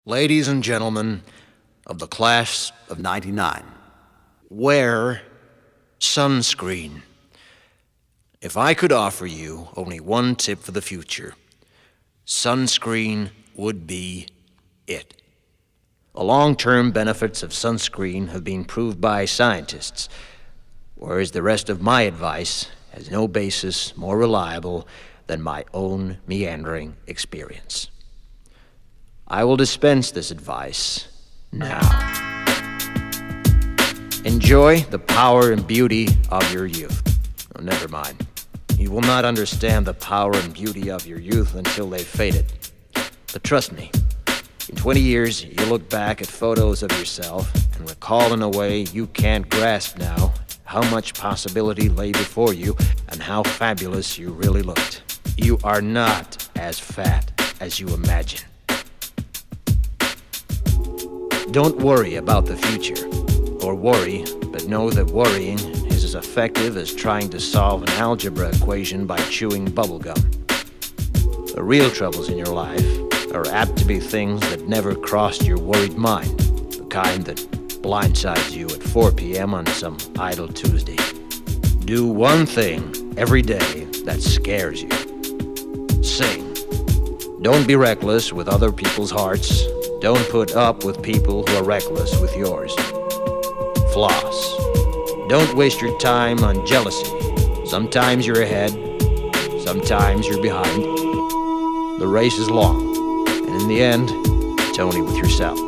Ladies and gentlemen of the class of '99, wear sunscreen. If I could offer you only one tip for the future, sunscreen would be it. The long-term benefits of sunscreen have been proved by scientists, whereas the rest of my advice has no basis more reliable than my own meandering experience. I will dispense this advice now. Enjoy the power and beauty of your youth. Oh, never mind. You will not understand the power and beauty of your youth until they've faded. But trust me, in 20 years, you'll look back at photos of yourself and recall in a way you can't grasp now how much possibility lay before you and how fabulous you really looked. You are not as fat as you imagine. Don't worry about the future, or worry, but know that worrying is as effective as trying to solve an algebra equation by chewing bubblegum. The real troubles in your life are apt to be things that never crossed your worried mind, the kind that blindsides you at 4 p.m. on some idle Tuesday. Do one thing every day that scares you. Sing. Don't be reckless with other people's hearts. Don't put up with people who are reckless with yours. Floss. Don't waste your time on jealousy. Sometimes you're ahead, sometimes you're behind. The race is long, and in the end, it's only with yourself.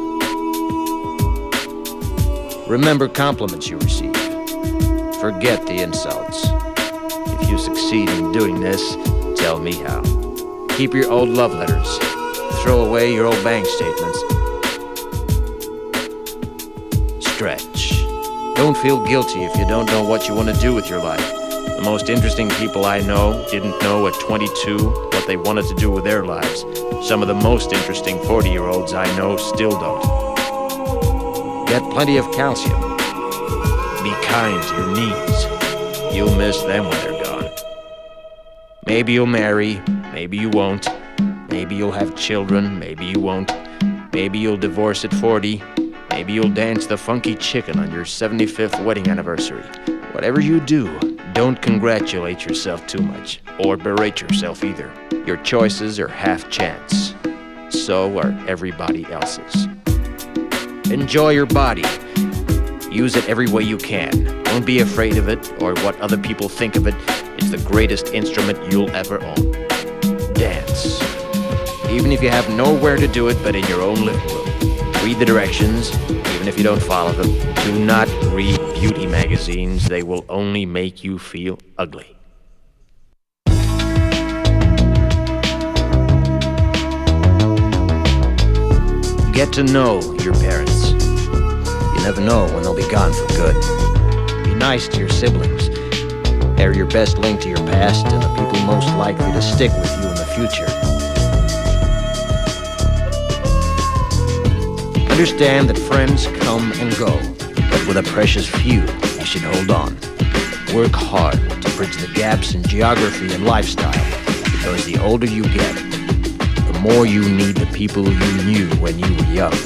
Remember compliments you receive. Forget the insults. If you succeed in doing this, tell me how. Keep your old love letters. Throw away your old bank statements. Stretch. Don't feel guilty if you don't know what you want to do with your life. The most interesting people I know didn't know at 22 what they wanted to do with their lives. Some of the most interesting 40-year-olds I know still don't. Get plenty of calcium. Be kind to your knees. You'll miss them when they're gone. Maybe you'll marry, maybe you won't. Maybe you'll have children, maybe you won't. Maybe you'll divorce at 40. Maybe you'll dance the funky chicken on your 75th wedding anniversary. Whatever you do, don't congratulate yourself too much, or berate yourself either. Your choices are half chance. So are everybody else's. Enjoy your body. Use it every way you can. Don't be afraid of it or what other people think of it. It's the greatest instrument you'll ever own. Dance. Even if you have nowhere to do it but in your own living room. Read the directions, even if you don't follow them. Do not read beauty magazines. They will only make you feel ugly. Get to know your parents. You never know when they'll be gone for good. Be nice to your siblings. They're your best link to your past and the people most likely to stick with you in the future. Understand that friends come and go, but with a precious few, you should hold on. Work hard to bridge the gaps in geography and lifestyle, because the older you get, the more you need the people you knew when you were young.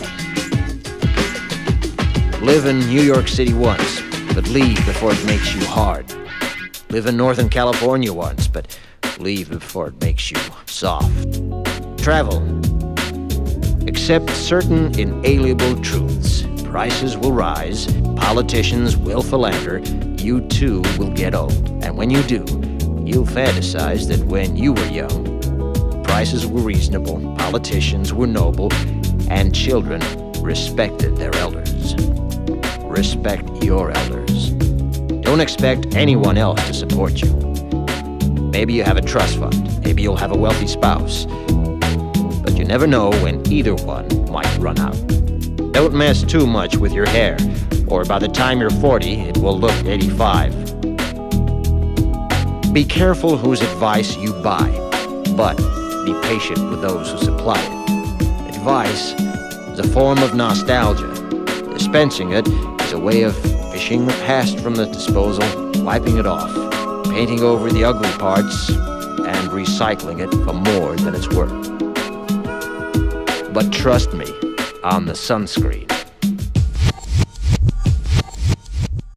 Live in New York City once, but leave before it makes you hard. Live in Northern California once, but leave before it makes you soft. Travel. Accept certain inalienable truths. Prices will rise, politicians will philander, you too will get old. And when you do, you'll fantasize that when you were young, prices were reasonable, politicians were noble, and children respected their elders. Respect your elders. Don't expect anyone else to support you. Maybe you have a trust fund, maybe you'll have a wealthy spouse. But you never know when either one might run out. Don't mess too much with your hair, or by the time you're 40, it will look 85. Be careful whose advice you buy, but be patient with those who supply it. Advice is a form of nostalgia. Dispensing it is a way of fishing the past from the disposal, wiping it off, painting over the ugly parts, and recycling it for more than it's worth. But trust me, on the sunscreen.